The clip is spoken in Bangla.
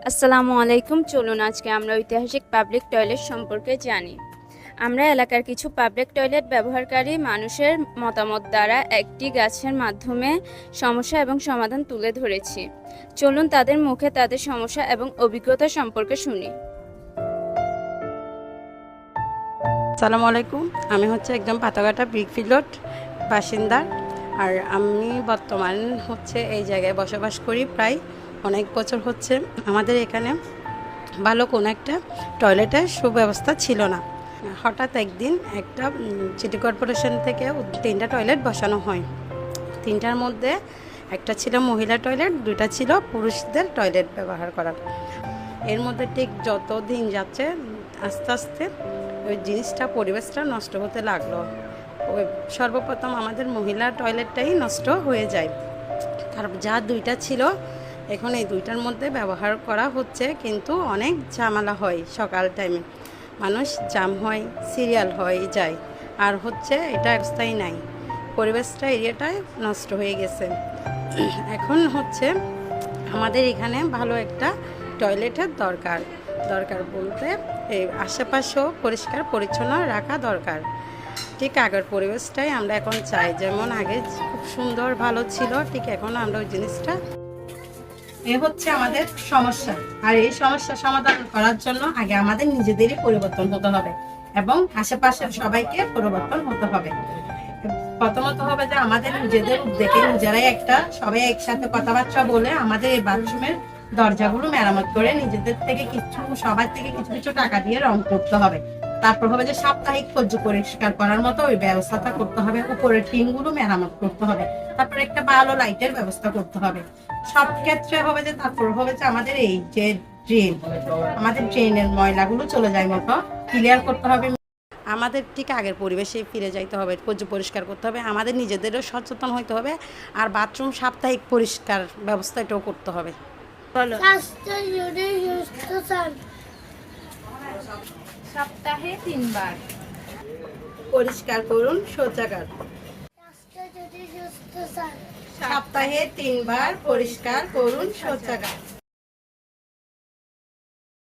আসসালামু আলাইকুম। চলুন আজকে আমরা ঐতিহাসিক পাবলিক টয়লেট সম্পর্কে জানি। আমরা এলাকার কিছু পাবলিক টয়লেট ব্যবহারকারী মানুষের মতামত দ্বারা একটি গাছের মাধ্যমে সমস্যা এবং সমাধান তুলে ধরেছি। চলুন তাদের মুখে তাদের সমস্যা এবং অভিজ্ঞতা সম্পর্কে শুনি। আসসালামু আলাইকুম। আমি একদম পাতাঘাটা ব্রিকফিল্ড বাসিন্দা। আর আমি বর্তমান এই জায়গায় বসবাস করি প্রায় অনেক বছর হচ্ছে। আমাদের এখানে ভালো কোনো একটা টয়লেটের সুব্যবস্থা ছিল না। হঠাৎ একদিন একটা সিটি কর্পোরেশন থেকে 3টা টয়লেট বসানো হয়। 3টার মধ্যে একটা ছিল মহিলা টয়লেট, 2টা ছিল পুরুষদের টয়লেট ব্যবহার করার। এর মধ্যে ঠিক যত দিন যাচ্ছে আস্তে আস্তে ওই জিনিসটা পরিবেশটা নষ্ট হতে লাগলো। ওই সর্বপ্রথম আমাদের মহিলা টয়লেটটাই নষ্ট হয়ে যায়। তার যা 2টা ছিল এখন এই 2টার মধ্যে ব্যবহার করা হচ্ছে, কিন্তু অনেক ঝামেলা হয়। সকাল টাইমে মানুষ জাম হয়, সিরিয়াল হয়ে যায়। আর এটা অবস্থাই নাই, পরিবেশটা এরিয়াটাই নষ্ট হয়ে গেছে। এখন আমাদের এখানে ভালো একটা টয়লেটের দরকার বলতে এই আশেপাশেও পরিষ্কার পরিচ্ছন্ন রাখা দরকার। ঠিক আগের পরিবেশটাই আমরা এখন চাই, যেমন আগে খুব সুন্দর ভালো ছিল, ঠিক এখন আমরা ওই জিনিসটা আমাদের সমস্যা। আর এই সমস্যা সমাধান করার জন্য আগে আমাদের নিজেদেরই পরিবর্তন হতে হবে এবং আশেপাশের সবাইকে পরিবর্তন হতে হবে। প্রথমত হবে যে আমাদের নিজেদের উদ্যোগে নিজেরাই সবাই একসাথে কথাবার্তা বলে আমাদের এই বাথরুমের দরজাগুলো মেরামত করে নিজেদের থেকে সবার থেকে কিছু টাকা দিয়ে রং করতে হবে। তারপর হবে যে সাপ্তাহিক পরিষ্কার করার মতো ওই ব্যবস্থাটা করতে হবে। উপরের টিনগুলো মেরামত করতে হবে। তারপর একটা ভালো লাইটের ব্যবস্থা করতে হবে। সব ক্ষেত্রে হবে যে তারপর হবে যে আমাদের এই যে আমাদের ড্রেনের ময়লাগুলো চলে যায় মতো ক্লিয়ার করতে হবে। আমাদের ঠিক আগের পরিবেশে ফিরে যাইতে হবে, পরিষ্কার করতে হবে, আমাদের নিজেদেরও সচেতন হইতে হবে। আর বাথরুম সাপ্তাহিক পরিষ্কার ব্যবস্থা এটাও করতে হবে। সপ্তাহে 3বার পরিষ্কার করুন শৌচাগার। সপ্তাহে 3বার পরিষ্কার করুন শৌচাগার।